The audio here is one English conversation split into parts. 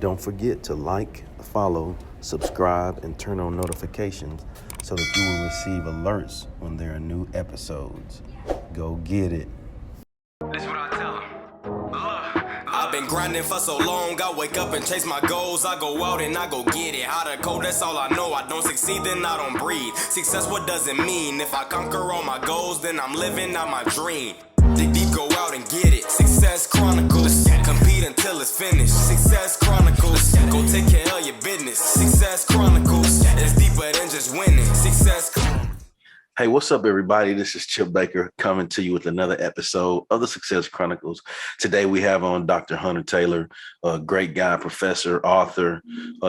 Don't forget to like, follow, subscribe, and turn on notifications so that you will receive alerts when there are new episodes. Go get it. This what I tell 'em. Look, I've been grinding for so long, I wake up and chase my goals. I go out and I go get it. How to code, that's all I know. I don't succeed, then I don't breathe. Success, what does it mean? If I conquer all my goals, then I'm living out my dream. Dig deep, go out and get it. Success Chronicles. Compete until it's finished. Success Chronicles. Go take care of your business. Success Chronicles. It's deeper than just winning. Success Chronicles. Hey, what's up, everybody? This is Chip Baker coming to you with another episode of the Success Chronicles. Today, we have on Dr. Hunter Taylor, a great guy, professor, author,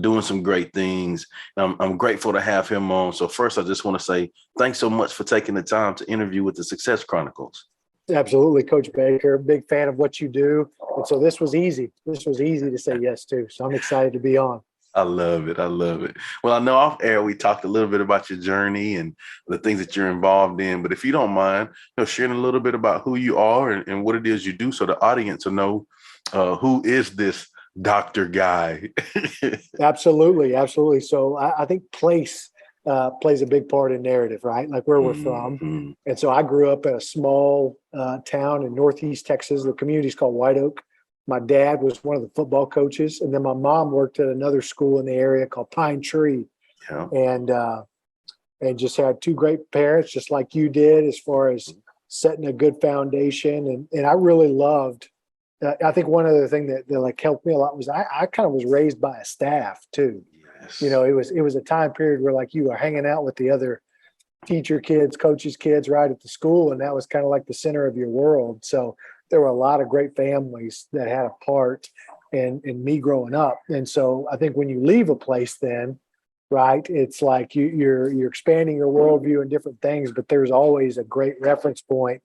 doing some great things. I'm grateful to have him on. So first, I just want to say thanks so much for taking the time to interview with the Success Chronicles. Absolutely, Coach Baker. Big fan of what you do. And so this was easy. This was easy to say yes to. So I'm excited to be on. I love it. I love it. Well, I know off air we talked a little bit about your journey and the things that you're involved in. But if you don't mind, sharing a little bit about who you are and what it is you do, so the audience will know who is this doctor guy. Absolutely, absolutely. So I think place plays a big part in narrative, right? Like where we're from. And so I grew up in a small town in Northeast Texas. The community is called White Oak. My dad was one of the football coaches, and then my mom worked at another school in the area called Pine Tree. Yeah. And just had two great parents, just like you did, as far as setting a good foundation. And I really loved. I think one other thing that like helped me a lot was I kind of was raised by a staff too. Yes. It was a time period where like you were hanging out with the other teacher kids, coaches kids, right at the school, and that was kind of like the center of your world. So there were a lot of great families that had a part in me growing up. And so I think when you leave a place then, right, it's like you're expanding your worldview and different things, but there's always a great reference point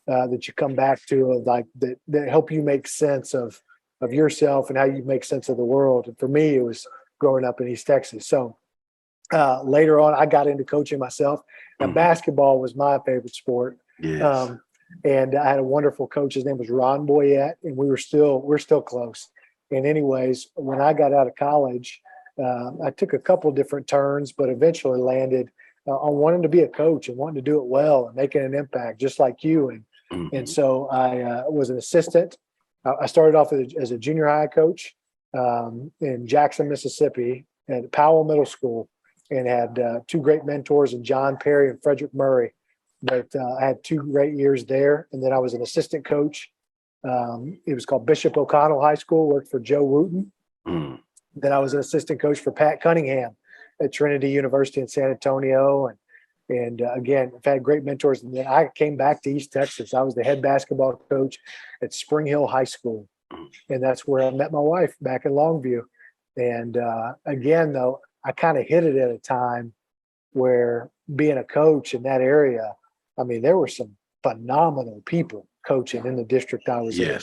that you come back to of like that help you make sense of yourself and how you make sense of the world. And for me, it was growing up in East Texas. So later on, I got into coaching myself. Now, basketball was my favorite sport. Yes. And I had a wonderful coach. His name was Ron Boyette, and we're still close. And anyways, when I got out of college, I took a couple different turns, but eventually landed on wanting to be a coach and wanting to do it well and making an impact, just like you. And so I was an assistant. I started off as a junior high coach in Jackson, Mississippi, at Powell Middle School, and had two great mentors in John Perry and Frederick Murray. But I had 2 great years there. And then I was an assistant coach. It was called Bishop O'Connell High School, worked for Joe Wooten. Then I was an assistant coach for Pat Cunningham at Trinity University in San Antonio. And again, I've had great mentors. And then I came back to East Texas. I was the head basketball coach at Spring Hill High School. And that's where I met my wife back in Longview. And again, though, I kind of hit it at a time where being a coach in that area, I mean, there were some phenomenal people coaching in the district I was in.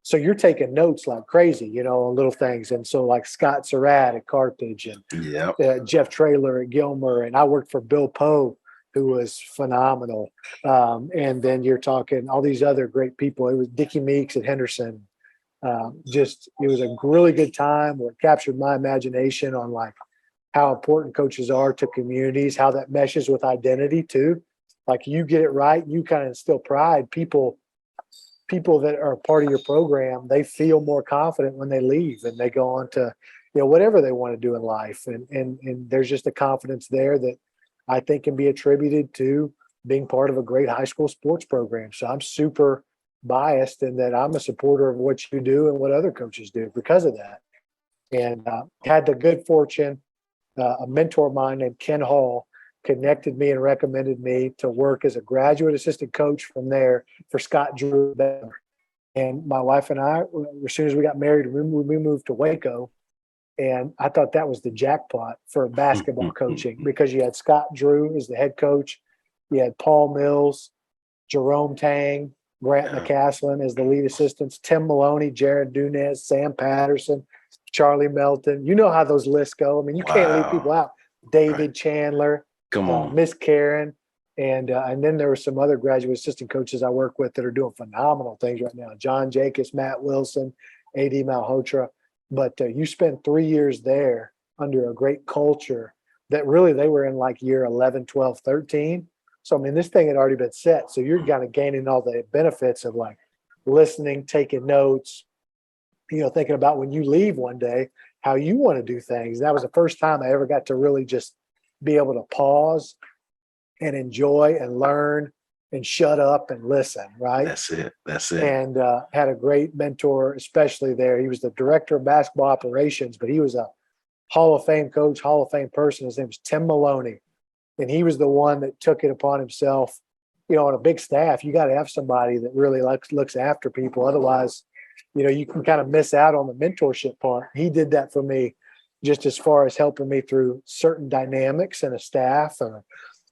So you're taking notes like crazy, on little things. And so like Scott Surratt at Carthage and Jeff Traylor at Gilmer. And I worked for Bill Poe, who was phenomenal. And then you're talking all these other great people. It was Dickie Meeks at Henderson. It was a really good time where it captured my imagination on like how important coaches are to communities, how that meshes with identity too. Like you get it right, you kind of instill pride. People that are part of your program, they feel more confident when they leave and they go on to, whatever they want to do in life. And there's just a confidence there that I think can be attributed to being part of a great high school sports program. So I'm super biased in that I'm a supporter of what you do and what other coaches do because of that. And had the good fortune, a mentor of mine named Ken Hall connected me and recommended me to work as a graduate assistant coach from there for Scott Drew. And my wife and I, as soon as we got married, we moved to Waco. And I thought that was the jackpot for basketball coaching because you had Scott Drew as the head coach. You had Paul Mills, Jerome Tang, Grant McCaslin as the lead assistants, Tim Maloney, Jared Dunez, Sam Patterson, Charlie Melton. You know how those lists go. I mean, you can't leave people out. David Chandler, Miss Karen. And then there were some other graduate assistant coaches I work with that are doing phenomenal things right now. John Jacobs, Matt Wilson, A.D. Malhotra. but you spend 3 years there under a great culture that really they were in like year 11, 12, 13. So, I mean, this thing had already been set. So you're kind of gaining all the benefits of like listening, taking notes, thinking about when you leave one day, how you want to do things. That was the first time I ever got to really just be able to pause and enjoy and learn and shut up and listen, right? That's it. And had a great mentor, especially there. He was the director of basketball operations, but he was a Hall of Fame coach, Hall of Fame person. His name was Tim Maloney. And he was the one that took it upon himself. On a big staff, you got to have somebody that really looks after people. Otherwise, you can kind of miss out on the mentorship part. He did that for me, just as far as helping me through certain dynamics in a staff or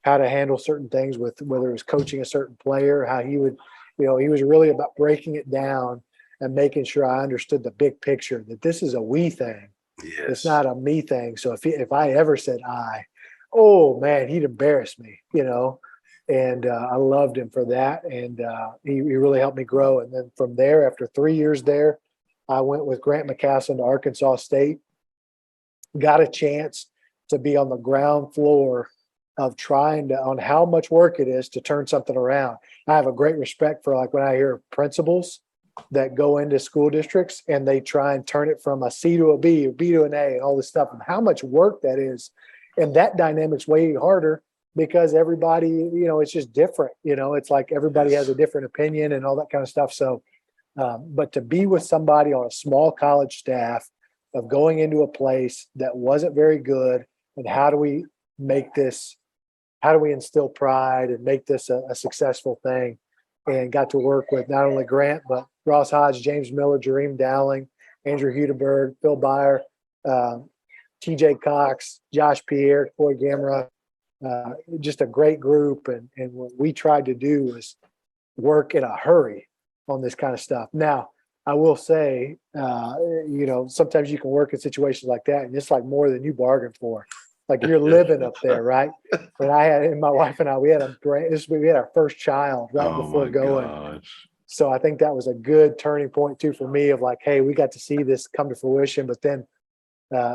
how to handle certain things with whether it was coaching a certain player, how he would, he was really about breaking it down and making sure I understood the big picture, that this is a we thing. Yes. It's not a me thing. So if I ever said oh man, he'd embarrass me, and I loved him for that. And he really helped me grow. And then from there, after 3 years there, I went with Grant McCassin to Arkansas State, got a chance to be on the ground floor of on how much work it is to turn something around. I have a great respect for like when I hear principals that go into school districts and they try and turn it from a C to a B or B to an A and all this stuff, and how much work that is. And that dynamic's way harder because everybody, it's just different. It's like everybody has a different opinion and all that kind of stuff. So, but to be with somebody on a small college staff of going into a place that wasn't very good, and how do we instill pride and make this a successful thing? And got to work with not only Grant, but Ross Hodge, James Miller, Jareem Dowling, Andrew Hudeberg, Phil Byer, TJ Cox, Josh Pierre, Coy Gamera, just a great group. And what we tried to do was work in a hurry on this kind of stuff. Now, I will say, sometimes you can work in situations like that, and it's like more than you bargained for. Like you're living up there, right? And my wife and I, we had our first child right before going. Gosh. So I think that was a good turning point too for me of like, hey, we got to see this come to fruition. But then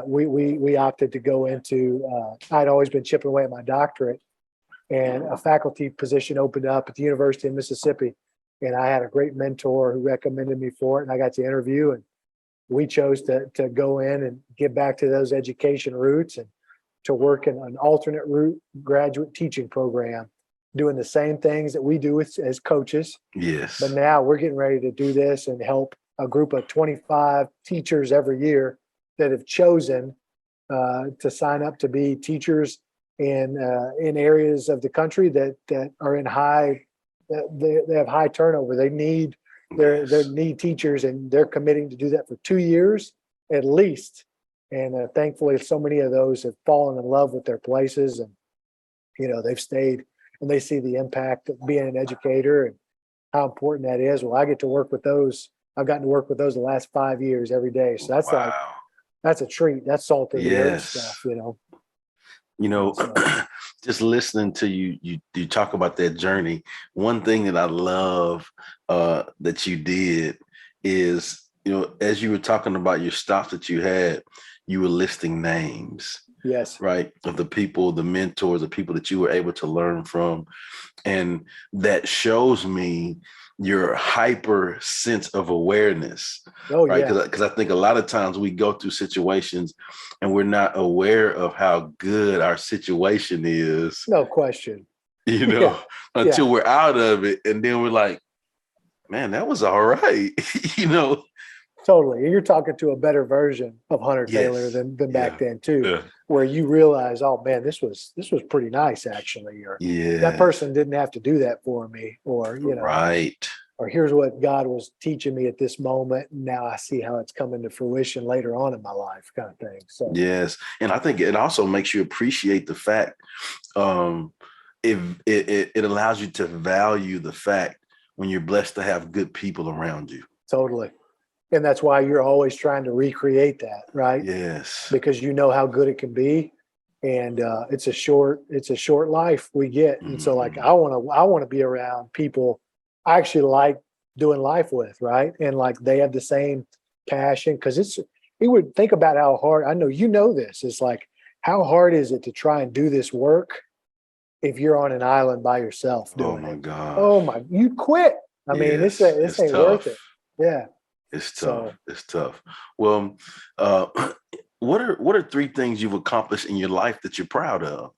we opted to go into. I'd always been chipping away at my doctorate, and a faculty position opened up at the University of Mississippi, and I had a great mentor who recommended me for it, and I got to interview, and we chose to go in and get back to those education roots and to work in an alternate route graduate teaching program, doing the same things that we do as coaches. Yes. But now we're getting ready to do this and help a group of 25 teachers every year that have chosen to sign up to be teachers in areas of the country that are in they have high turnover. They need they need teachers, and they're committing to do that for 2 years at least. And thankfully, so many of those have fallen in love with their places, and they've stayed, and they see the impact of being an educator and how important that is. Well, I get to work with those. I've gotten to work with those the last 5 years every day. So that's that's a treat. That's salt in the earth stuff, Just listening to you talk about that journey. One thing that I love that you did is, as you were talking about your stops that you had, you were listing names. Yes. Right. Of the people, the mentors, the people that you were able to learn from. And that shows me your hyper sense of awareness. Oh, right? yeah. Because I think a lot of times we go through situations and we're not aware of how good our situation is. No question. Until we're out of it. And then we're like, man, that was all right. Totally. And you're talking to a better version of Hunter Taylor than back then too, where you realize, oh man, this was pretty nice actually. Or that person didn't have to do that for me, or, right. Or here's what God was teaching me at this moment. And now I see how it's coming to fruition later on in my life, kind of thing. So, yes. And I think it also makes you appreciate the fact, it allows you to value the fact when you're blessed to have good people around you. Totally. And that's why you're always trying to recreate that, right? Yes. Because you know how good it can be. And it's a short life we get. And so like, I want to be around people I actually like doing life with, right? And like, they have the same passion, because he would think about how hard, I know you know this, it's like, how hard is it to try and do this work if you're on an island by yourself doing Oh my it? gosh. Oh my, you quit. I mean, Yes, this it's ain't worth it. tough. Yeah. It's tough. So It's tough. Well, uh, what are three things you've accomplished in your life that you're proud of?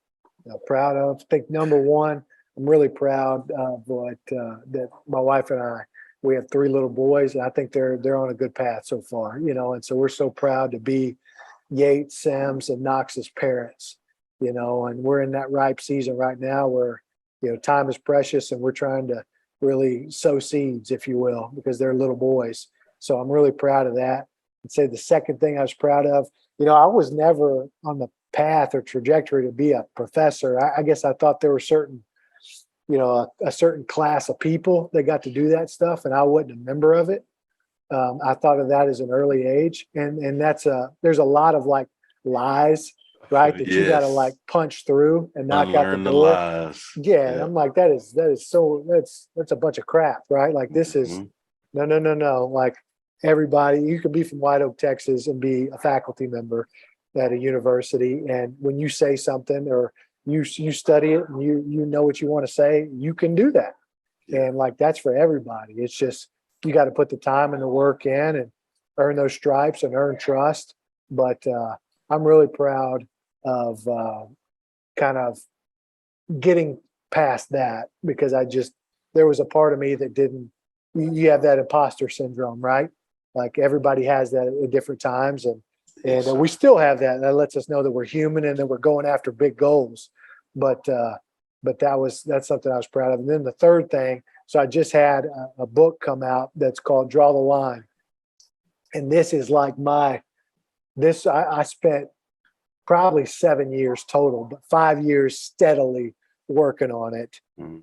proud of. I think number one, I'm really proud of that my wife and I, we have three little boys, and I think they're on a good path so far, and so we're so proud to be Yates, Sims, and Knox's parents, and we're in that ripe season right now where, time is precious and we're trying to really sow seeds, if you will, because they're little boys. So I'm really proud of that. I'd say the second thing I was proud of, I was never on the path or trajectory to be a professor. I guess I thought there were certain, a certain class of people that got to do that stuff, and I wasn't a member of it. I thought of that as an early age, and there's a lot of like lies, right? That you got to like Yes. punch through and knock out the Unlearn the door. lies. Yeah, and Yeah. I'm like, that's a bunch of crap, right? Like this is Mhm. no. Like everybody, you could be from White Oak, Texas, and be a faculty member at a university, and when you say something or you study it and you know what you want to say, you can do that, Yeah. and like that's for everybody. It's just you got to put the time and the work in and earn those stripes and earn trust. But I'm really proud of kind of getting past that because there was a part of me that didn't, you have that imposter syndrome, right? Like everybody has that at different times. And Yes, sir. we still have that. That lets us know that we're human and that we're going after big goals. But that's something I was proud of. And then the third thing, so I just had a book come out that's called Draw the Line. And this is like I spent probably 7 years total, but 5 years steadily working on it. Mhm.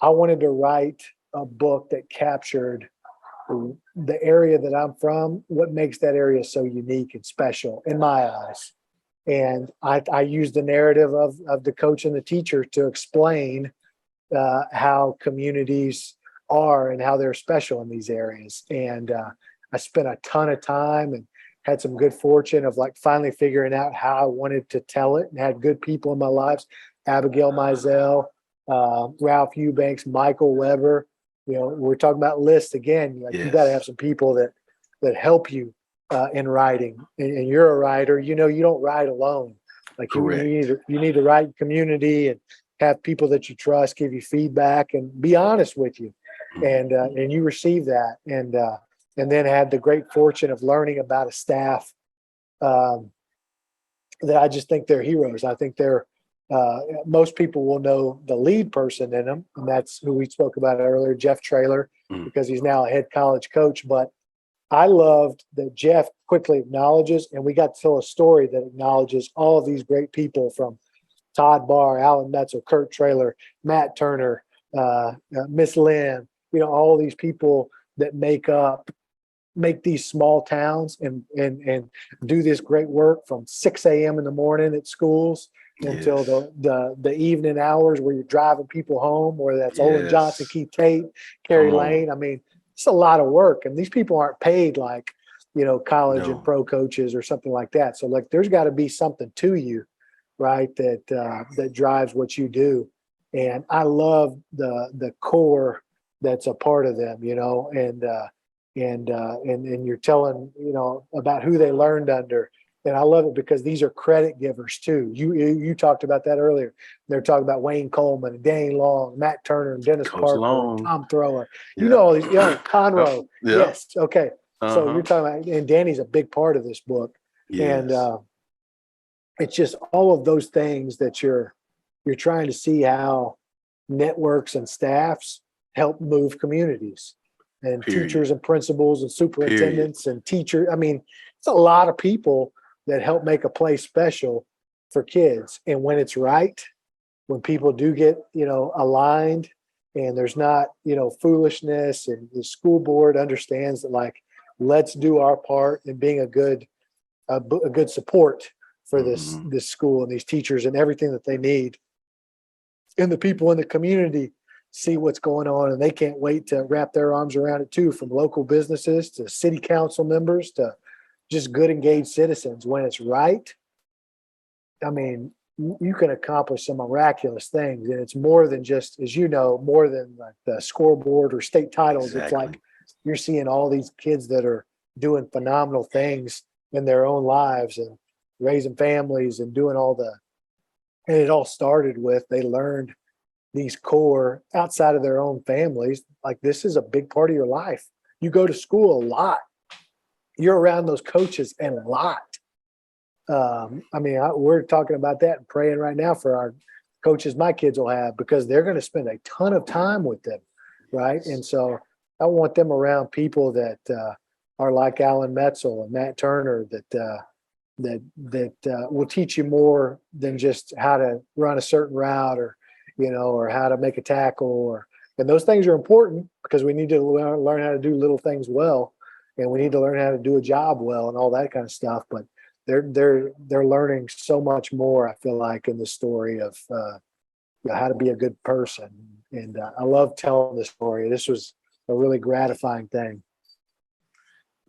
I wanted to write a book that captured the area that I'm from, what makes that area so unique and special in my eyes. And I used the narrative of the coach and the teacher to explain how communities are and how they're special in these areas. And I spent a ton of time and had some good fortune of like finally figuring out how I wanted to tell it, and had good people in my lives, Abigail Mizell, Ralph Eubanks, Michael Weber. We're talking about lists again. Like you got to Yes. have some people that help you in writing, and you're a writer. You don't write alone. Like Correct. you need to write in community and have people that you trust give you feedback and be honest with you, Mhm. and you receive that, and then had the great fortune of learning about a staff um, that I just think they're heroes. I think they're most people will know the lead person in them, and that's who we spoke about earlier, Jeff Traylor, Mhm. because he's now a head college coach. But I loved that Jeff quickly acknowledges, and we got to tell a story that acknowledges all of these great people from Todd Barr, Alan Metzel, Kurt Traylor, Matt Turner, Miss Lynn, all these people that make these small towns and do this great work from 6 a.m. in the morning at schools until Yes. the evening hours where you're driving people home, whether that's Olin Johnson, Yes. Keith Tate, Kerry Come on. Lane. I mean, it's a lot of work, and these people aren't paid like, college and No. pro coaches or something like that. So like, there's got to be something to you, right? That drives what you do. And I love the core that's a part of them, and you're telling about who they learned under, and I love it because these are credit givers too. You talked about that earlier. They're talking about Wayne Coleman and Danny Long, Matt Turner and Dennis Coach Parker and Long. Tom Thrower. Yeah. All these, Conroe. Yeah. Yes, okay. So Uh-huh. you're talking about, and Danny's a big part of this book, and Yes. it's just all of those things that you're trying to see how networks and staffs help move communities, and Period. teachers and principals and Period. superintendents and teachers. I mean, it's a lot of people that help make a place special for kids. And when it's right, when people do get, aligned, and there's not, foolishness, and the school board understands that, like, let's do our part in being a good support for Mhm. this school and these teachers and everything that they need. And the people in the community see what's going on, and they can't wait to wrap their arms around it too, from local businesses to city council members to just good, engaged citizens. When it's right, I mean, you can accomplish some miraculous things. And it's more than just, as you know, more than like the scoreboard or state titles. Exactly. It's like you're seeing all these kids that are doing phenomenal things in their own lives and raising families and doing and it all started with, they learned these core outside of their own families. Like, this is a big part of your life. You go to school a lot. You're around those coaches a lot. I mean, we're talking about that and praying right now for our coaches my kids will have, because they're going to spend a ton of time with them, right? And so I want them around people that are like Alan Metzel and Matt Turner that will teach you more than just how to run a certain route or how to make a tackle, and those things are important because we need to learn how to do little things well, and we need to learn how to do a job well and all that kind of stuff. But they're learning so much more, I feel like, in the story of how to be a good person. And I love telling the story. This was a really gratifying thing.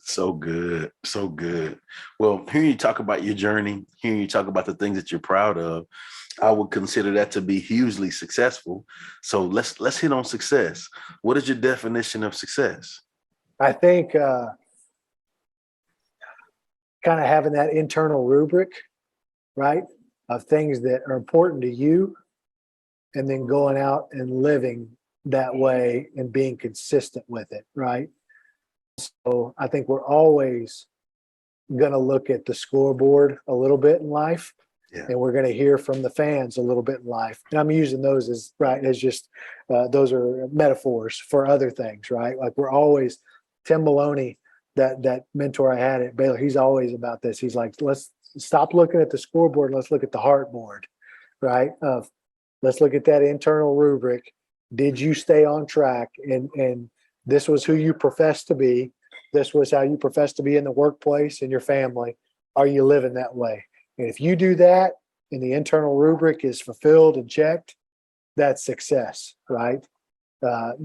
So good. So good. Well, hearing you talk about your journey, hearing you talk about the things that you're proud of, I would consider that to be hugely successful. So let's hit on success. What is your definition of success? I think kind of having that internal rubric, right, of things that are important to you, and then going out and living that way and being consistent with it, right? So I think we're always going to look at the scoreboard a little bit in life, and we're going to hear from the fans a little bit in life. And I'm using those as just those are metaphors for other things, right? Like, we're always, Tim Maloney, that mentor I had at Baylor, he's always about this. He's like, let's stop looking at the scoreboard. Let's look at the heartboard, right? Let's look at that internal rubric. Did you stay on track? And this was who you profess to be. This was how you profess to be in the workplace and your family. Are you living that way? And if you do that and the internal rubric is fulfilled and checked, that's success, right?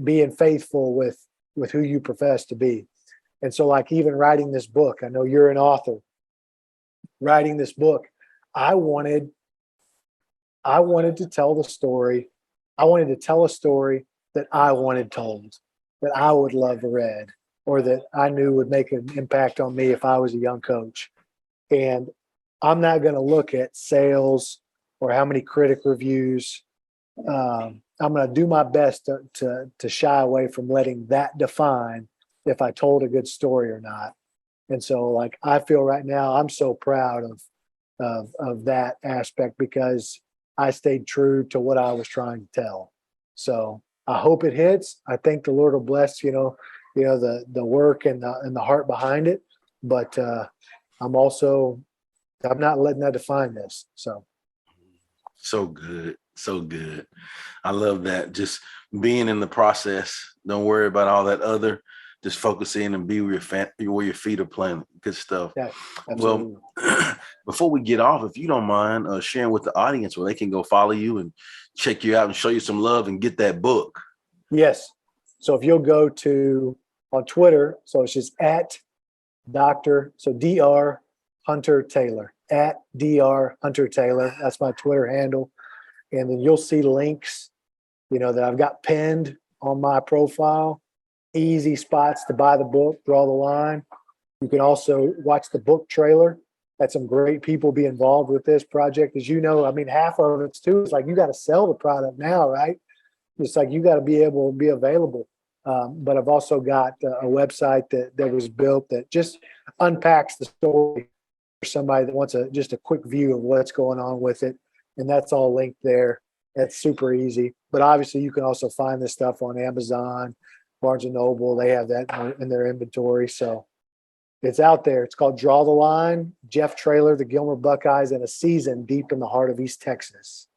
Being faithful with who you profess to be. And so, like, even writing this book, I know you're an author. Writing this book, I wanted to tell the story. I wanted to tell a story that I wanted told, that I would love read, or that I knew would make an impact on me if I was a young coach. And I'm not going to look at sales or how many critic reviews. I'm going to do my best to shy away from letting that define if I told a good story or not. And so, like, I feel right now, I'm so proud of that aspect because I stayed true to what I was trying to tell. So I hope it hits. I think the Lord will bless, the work and the heart behind it. But I'm not letting that define this. So good. So good. I love that. Just being in the process. Don't worry about all that other. Just focus in and be where your feet are planted. Good stuff. Yeah, absolutely. Well, before we get off, if you don't mind sharing with the audience where they can go follow you and check you out and show you some love and get that book. Yes. So if you'll go on Twitter, so it's just at Dr. Hunter Taylor, at Dr. Hunter Taylor. That's my Twitter handle. And then you'll see links, that I've got pinned on my profile. Easy spots to buy the book, Draw the Line. You can also watch the book trailer. Had some great people be involved with this project. As you know, I mean, half of it's too, it's like you got to sell the product now, right? It's like you got to be able to be available. But I've also got a website that was built that just unpacks the story for somebody that wants just a quick view of what's going on with it. And that's all linked there. That's super easy. But obviously, you can also find this stuff on Amazon, Barnes & Noble. They have that in their inventory. So it's out there. It's called Draw the Line, Jeff Traylor, the Gilmer Buckeyes, and a season deep in the heart of East Texas.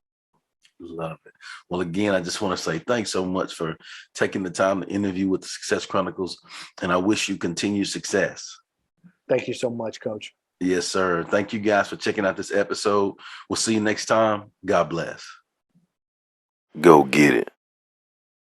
Love it. Well, again, I just want to say thanks so much for taking the time to interview with the Success Chronicles, and I wish you continued success. Thank you so much, Coach. Yes, sir. Thank you guys for checking out this episode. We'll see you next time. God bless. Go get it.